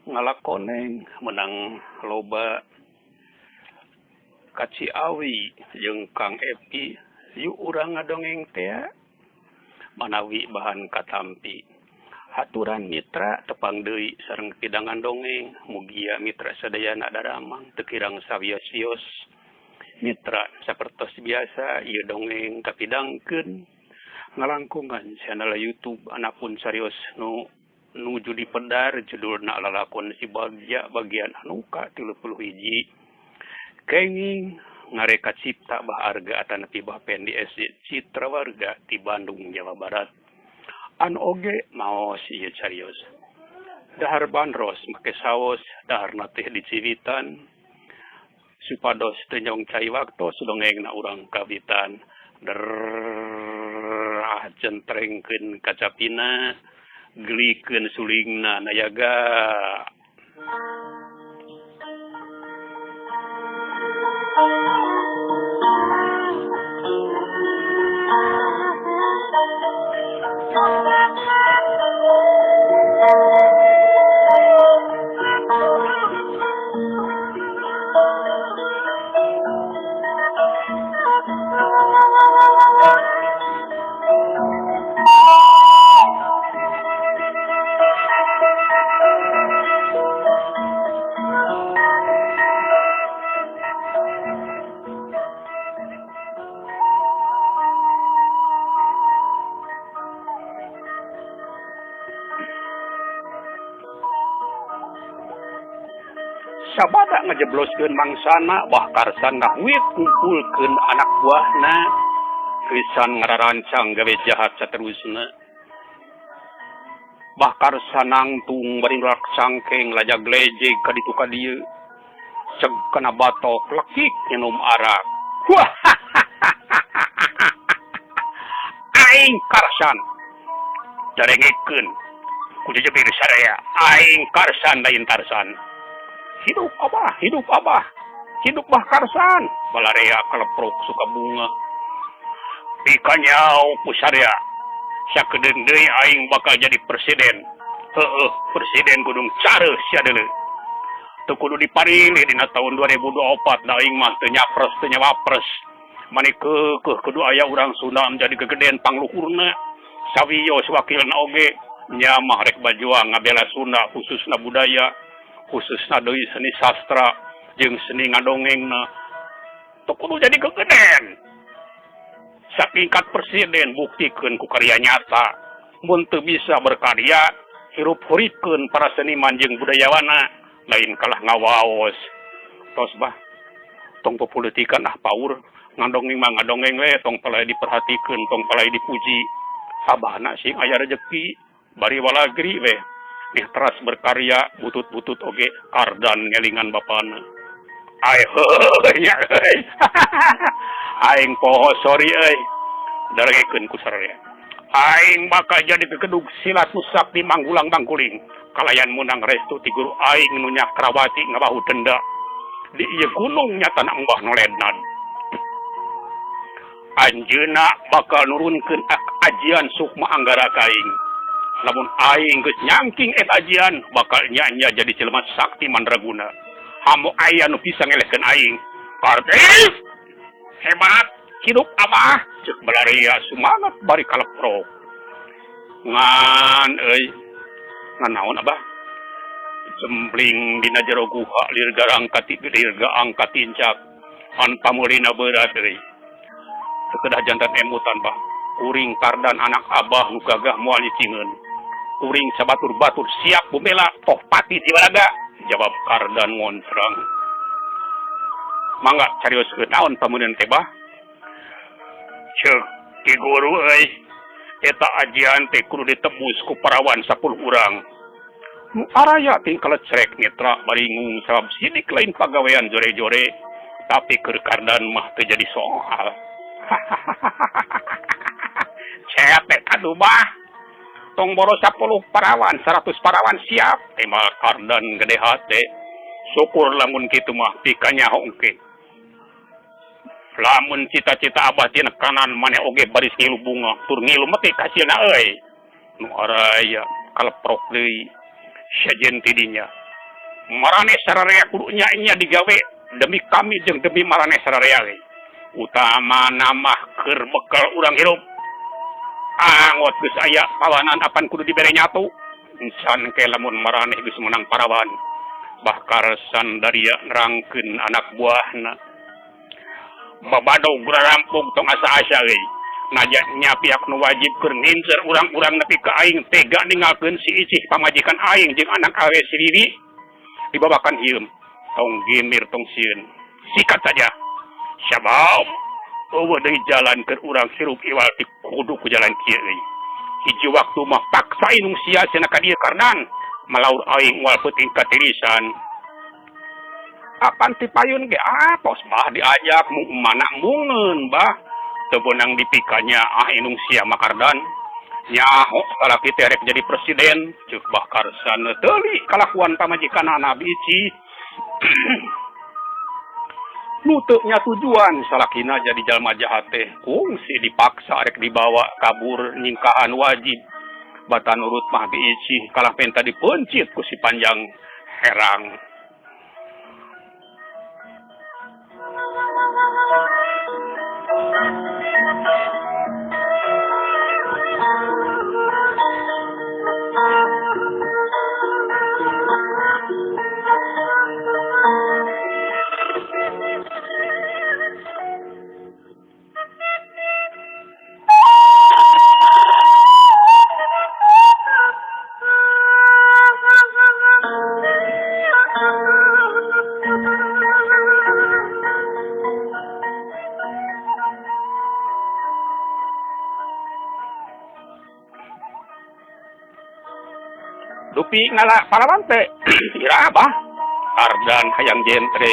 ngalakoneng menang loba Kaci Awi jeung Kang Epi yuk urang ngadongeng teh manawi bahan katampi haturan mitra tepang deui sareng pidangan dongeng mugia mitra sadayana daramang teu kirang sawios-wios mitra sapertos biasa ieu dongeng kapidangkeun ngalangkungan channel YouTube anapun sarios nuju di pedar judulna lalakon si Bagja bagian anu ka-31 kenging ngareka cipta baharga atanapi bapen di SD Citra Warga di Bandung Jawa Barat anu oge maos ieu carios dahar bandros make saos dahar teh diciwitan supados teu nyong cai waktu sedongengna urang kawitan centrengkeun kacapina gelikeun sulingna nayaga sabada ngejebloskeun mangsana wah karsana wit kumpulkeun anak buahna pisan ngararancang gawe jahat saterusna bah karsana nangtung bari laksangkeng lajag lejeg ka ditu ka dieu ceg kana batok lekik nginum arak wah aing karsan darengikeun ku jejebir sadaya aing karsan lain tarsan hidup abah hidup bah karsan balarea kaleprok suka bunga pikanyau pusarya sakedeung deui aing bakal jadi presiden presiden kudung careus sia deuleu teu kudu diparilih dina tahun 2024 da aing mah teu nyapres teu nyawapres mani keukeuh kudu aya urang Sunda menjadi kegedean pangluhurna sawios wakilna oge nya mah rek bajuang ngabela Sunda khususna budaya khususna deui seni sastra jeung seni ngadongengna teu kudu jadi kegedean satingkat presiden buktikeun ku karya nyata mun teu bisa berkarya hirup-huripkeun para seniman jeung budayawana lain kalah ngawaos tos bah tong pepolitikan paur ngadongeng mah ngadongeng we tong palai diperhatikeun tong palai dipuji sabahna sing aya rejeki bari walagri we nih teras berkarya butut-butut oge kardan ngelingan bapana nya aing poho sorry euy darengkeun ku sararea aing bakal jadi kekedug silat sakti manggulang bangkuling kalayan munang restu ti guru aing nu Nyakrawati ngabahu denda di ieu gunung nyata mbah nolednan anjeunna bakal nurunkeun ajian sukma anggara ka aing lamun aing geus nyangking ajian bakal nya jadi jelema sakti mandraguna hamu aya nu bisa ngelehkeun aing kartis hebat hidup abah ceuk balaria semangat bari kaleprok ngan euy ngan naon abah cembling dina jero guha lirga angkat tincak an pamulina berat euy teu kedah jantan emutan bah kuring kardan anak abah nu gagah moal nyicingeun kuring sabatur-batur siap bumela toh pati di waraga jawab kardan ngontrang mangga carioskeun naon pamuneun teh bah ceuk ki guru euy eta ajian teh kudu ditebus ku parawan 10 urang nu araya ting kalecrek mitra baringung sabab sidik lain pagawean jore-jore tapi keur kardan mah teu jadi soal saya teh aduh bah tong boros 10 parawan 100 parawan siap tema kardan gede hate syukur lamun kitu mah pikanya hongke lamun cita-cita abah tina kanan maneh oge baris ngilu bunga tur ngilu mati kasilna euy nu araya kaleprok deui sajen tidinya marane sararea kudu nya digawe demi kami jeung demi marane sararea ge. Utama nama keur bekal urang hirup. Angot geus aya pawanan apan kudu dibere nyatu. Insan ke lamun marane geus menang parawan. Bahkar sandaria nerangkeun anak buahna. Babado gura rampung tong asa-asa ge. Najanya pihak nu wajib keur ngincer urang-urang nepi ka aing tega ninggalkeun si icih pamajikan aing jeung anak awe si Riri dibabakan hieum. Tong gimir tong sieun. Sikat saja. Sabab eueuh deui jalan keur urang hirup iwal ti kudu ku jalan kieu euy. Hiji waktu mah paksa inung sia cenah ka dieu kardan malaur aing moal peuting katirisan. Apan ti payun ge tos bah diajak mung mana mungeun bah teu beunang dipikanya inung sia makardan. Nyaho salaki teh rek jadi presiden ceuk Bahkar sana teuli kalakuan pamajikanana biji. Nu teu nya tujuan salakina jadi jalma jahat teh kungsi dipaksa rek dibawa kabur nyingkahan wajib. Bata nurut mah diicih kalah penta dipencit ku si panjang herang. Dupi ngala parawan teh ira bah kardan hayang jentre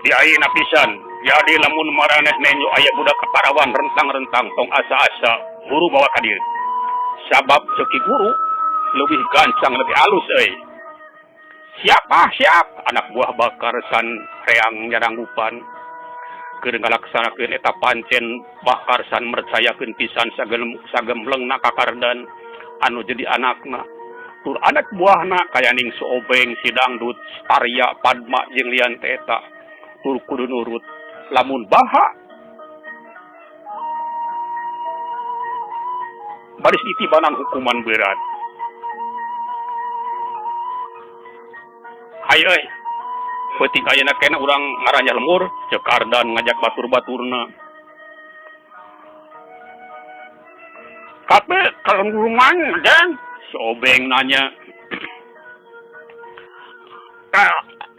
di ayeuna pisan jadi lamun maraneh nenyo aya budak kaparawan rentang-rentang tong asa-asa guru bawa ka dieu sabab ceki guru leuwih gancang leuwih alus euy. Siap anak buah Bahkar san reang nyaranggupan keur ngalaksanakeun eta pancen Bahkar san mercayakeun pisan sagemlengna ka kardan anu jadi anakna. Tur anak buahna kaya ning Soobeng, si Dangdut, Arya, Padma jeung lian eta. Tur kudu nurut lamun baha baris itibanan hukuman berat. Hayu euy. Peuting ayeuna kena urang ngaranjah lemur ceuk Kardan ngajak batur-baturna. Kape kalem gulungan dan Soobeng nanya.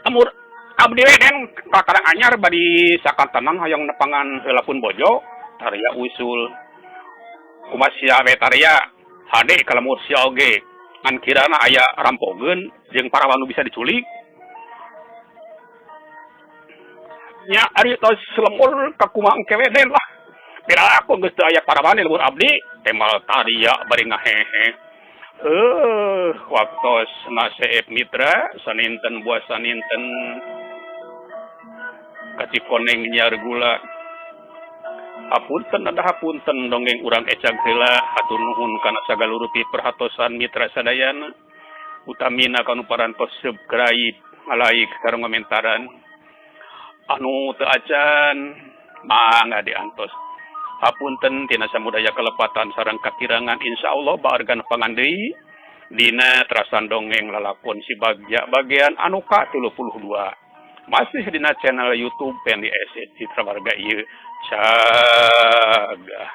Amur abdi den kakarang anyar badi sakantanan hayang nepangan heula pun bojo Tarya usul. Kumaha sia we Tarya hade kalemur sia oge ngan kirana aya rampogeun jeung parawan nu bisa diculik. Nya ari tos lemur ka kumaha engke den lah. Pira aku geus teu aya parawan di lemur abdi temal Tarya bari ngahehe. Waktos naseep mitra saninten buah saninten kacikoneng nyar gula. Hapunten ada hapunten dongeng urang ecag heula hatur nuhun kana sagalurupi perhatosan mitra sadayana. Utamina kanu parantos subscribe, like sareng komentaran. Anu teu acan mangga diantos. Hapunten tina samudaya kelepatan sareng kakirangan insyaallah baargan pangandeui dina terasan dongeng lalakon si Bagja bagian anu ka-32 masih dina channel YouTube PNDS Citra Warga ieu Cagah.